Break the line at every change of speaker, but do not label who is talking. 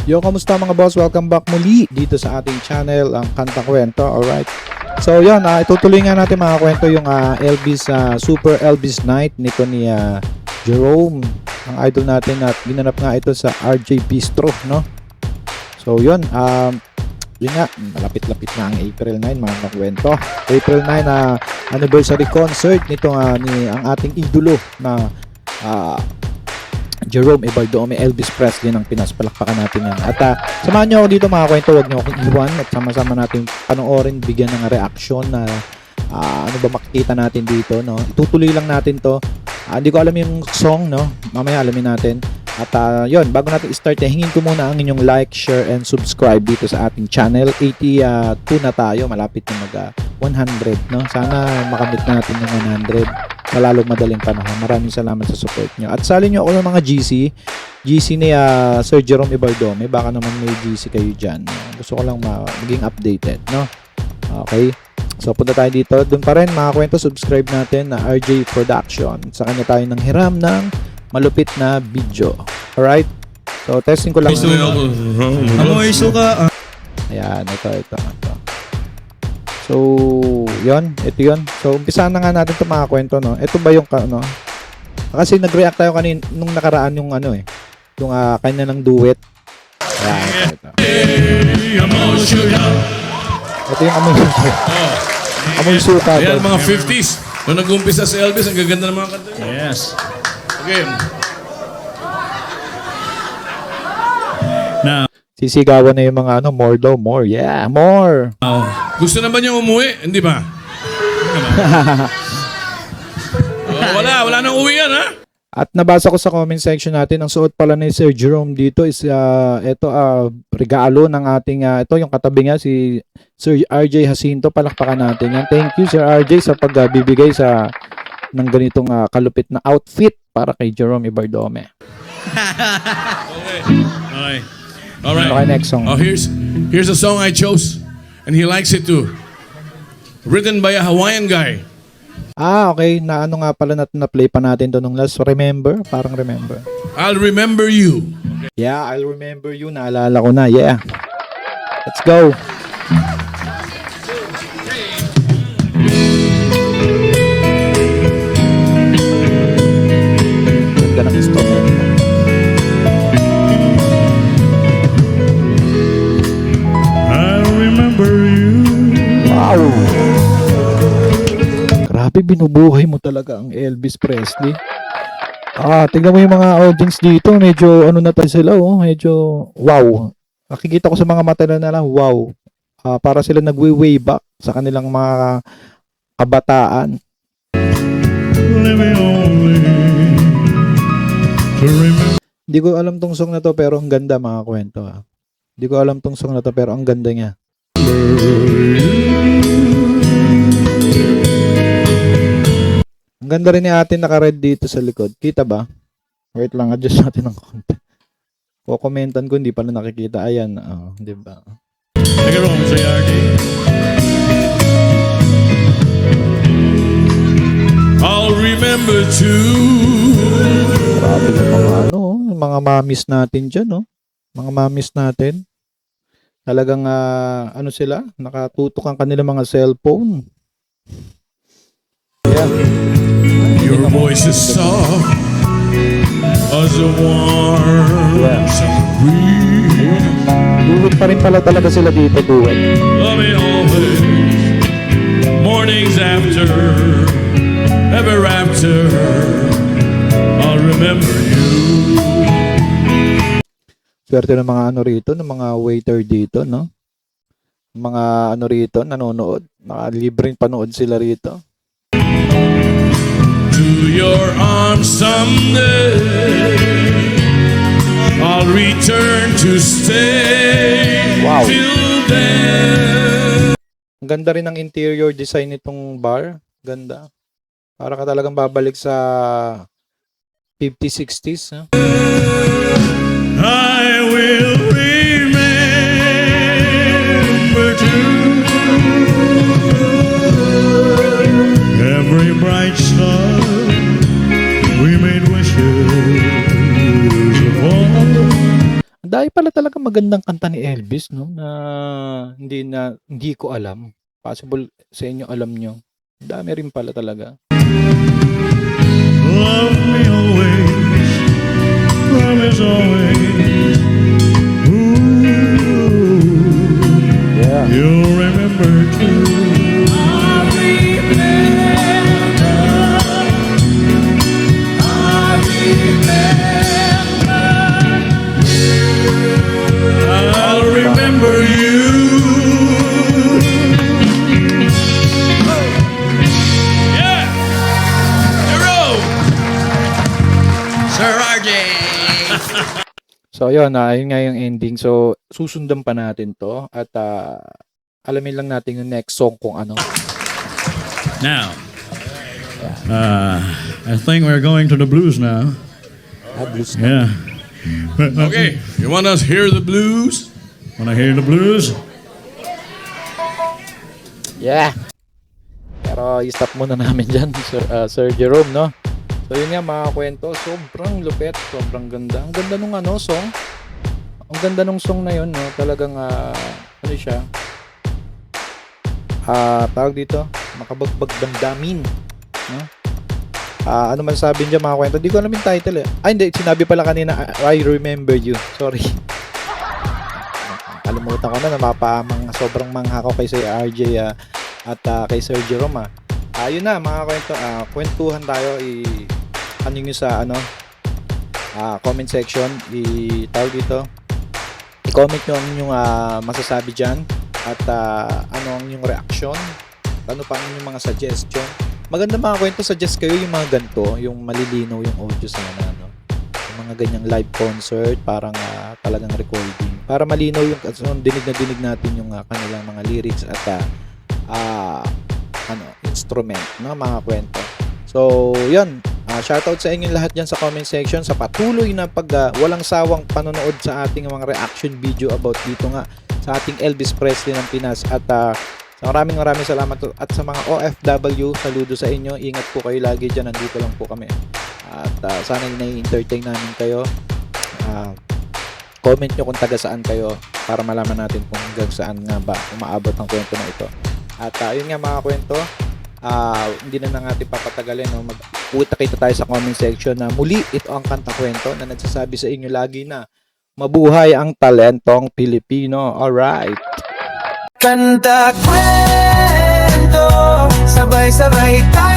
Yo, kamusta mga boss? Welcome back muli dito sa ating channel, ang Kanta Kwento. Alright. So, yun, itutuloy nga natin mga kwento yung Elvis, Super Elvis Night nito ni Jerome, ang idol natin, at ginanap nga ito sa RJ Bistro, no? So, yun, yun nga, malapit-lapit na ang April 9, mga kakwento. April 9, anniversary concert nito ni ang ating idolo na Jerome Ibardome, Elvis Presley ng Pinas. Palakpakan natin yan. At samahan nyo ako dito mga kwento, huwag nyo akong iwan at sama-sama natin panoorin, bigyan ng reaksyon na ano ba makikita natin dito, no? Itutuloy lang natin to. Hindi ko alam yung song, no? Mamaya alamin natin. At yun, bago natin start, hingin ko muna ang inyong like, share, and subscribe dito sa ating channel. 82 na tayo, malapit na mag 100, no? Sana makamit natin yung 100 sa lalong madaling panahon. Maraming salamat sa support nyo. At salin nyo ako ng mga GC ni Sir Jerome Ibardome. Baka naman may GC kayo dyan. Gusto ko lang maging updated, no? Okay. So, punta tayo dito. Doon pa rin, mga kwento, subscribe natin na RJ Production. Sa kanya tayo nang hiram ng malupit na video. Alright? So, testing ko lang.
Amoy suka.
Ayan, ito. So, yun. Ito yun. So, umpisa na nga natin ito mga kwento, no? Ito ba yung, ano? Kasi nag-react tayo kanina nung nakaraan yung, ano yung kanya ng duet. Ayan, ito. Ito yung amoy suka. Amoy suka.
Ayan, mga 50s. Nung nag-umpisa si Elvis, ang gaganda ng mga kanta niya.
Yes.
Okay.
Now,
Sisigawan na yung mga more daw, more. Yeah, more.
Gusto naman niya umuwi, hindi ba? Wala nang uwi yan, ha?
At nabasa ko sa comment section natin, ang suot pala ni Sir Jerome dito is ito regalo ng ating ito yung katabi niya si Sir RJ Jacinto. Palakpakan natin yan. Thank you Sir RJ sa pagbibigay sa ng ganitong kalupit na outfit para kay Jerome Ibardome.
Okay. All right.
Okay, next song.
Oh, here's a song I chose, and he likes it too. Written by a Hawaiian guy.
Okay. Na ano nga pala na-play pa natin to nung last. Remember? Parang remember.
I'll remember you.
Yeah, I'll remember you. Naalala ko na. Yeah. Let's go. Ganda ng instrument.
I remember you.
Wow! Grabe, binubuhay mo talaga ang Elvis Presley. Tingnan mo yung mga audience dito. Medyo ano na tayo sila, medyo wow. Nakikita ko sa mga mata na lang, wow. Para sila nagwe-way back sa kanilang mga kabataan. Hindi ko alam tong song na to pero ang ganda mga kwento. Hindi ko alam tong song na to pero ang ganda niya. Ang ganda rin ni atin naka-red dito sa likod. Kita ba? Wait lang, adjust natin ng konti. Kukomentan ko, hindi pala nakikita. Ayan, di ba?
Nagkaroon sa RJ.
I'll remember too.
Grabe yung mga yung mga mamis natin dyan, no? Mga mamis natin. Talagang, ano sila? Nakatutok ang kanilang mga cellphone. Yeah.
Your voice is soft as a warm summer breeze.
Duet pa rin pala talaga sila dito, duet.
Love me always, mornings after, ever after, I'll remember you.
Swerte ng mga ano rito, ng mga waiter dito, no? Mga ano rito, nanonood. Libreng panood sila rito.
To your arms someday, I'll return to stay.
Wow.
Till then.
Ang ganda rin ng interior design nitong bar. Ganda. Para ka talagang babalik sa 50s, 60s. Huh?
I will remember too.
Every bright star we made wishes upon.
Ang dahil pala talaga magandang kanta ni Elvis, no? Na hindi ko alam. Possible sa inyo alam nyo. Dami rin pala talaga.
Love me always, promise always. Ooh,
Yeah.
you'll remember too. I'll remember you.
Yeah! Hero! Sir RJ!
So, yun nga yung ending. So, susundan pa natin to. At alamin lang natin yung next song kung ano.
Now, I think we're going to the blues now.
Blues.
Yeah.
Okay, you want us to hear the blues?
Wanna hear the blues?
Yeah. Pero i-stop muna namin dyan, Sir Jerome, no? So yun nga mga kwento, sobrang lupet, sobrang ganda. Ang ganda nung song. Ang ganda nung song na yun, no? Talagang, ano siya? Tawag dito, makabagbag damdamin, no? Ano man sabi niya mga kwento? Di ko alam yung title eh. Hindi, sinabi pala kanina, I Remember You. Sorry. Kalimutan ko na, sobrang mangha ko kay Sir RJ at kay Sir Jerome. Yun na mga kwento, kwentuhan tayo, ano nyo sa comment section, tawag dito, i-comment nyo ang inyong masasabi dyan at ano ang inyong reaction, ano pa ang inyong mga suggestion. Maganda mga kwento, suggest kayo yung mga ganito, yung malilinaw yung audio sana, no? Yung mga ganyang live concert, parang talagang recording. Para malinaw yung dinig na dinig natin yung kanilang mga lyrics at instrument, no, mga kwento. So, yun. Shoutout sa inyo lahat dyan sa comment section sa patuloy na walang sawang panonood sa ating mga reaction video about dito nga sa ating Elvis Presley ng Pinas. At maraming salamat at sa mga OFW, saludo sa inyo. Ingat po kayo lagi dyan, nandito lang po kami. At sana na-entertain namin kayo. Comment nyo kung taga saan kayo para malaman natin kung hanggang saan nga ba umaabot ang kwento na ito. At yun nga mga kwento, hindi na natin papatagalin, no? Magputa-kita tayo sa comment section na muli ito ang Kanta Kwento na nagsasabi sa inyo lagi na mabuhay ang talentong Pilipino. Alright.
Kanta kwento, sabay-sabay tayo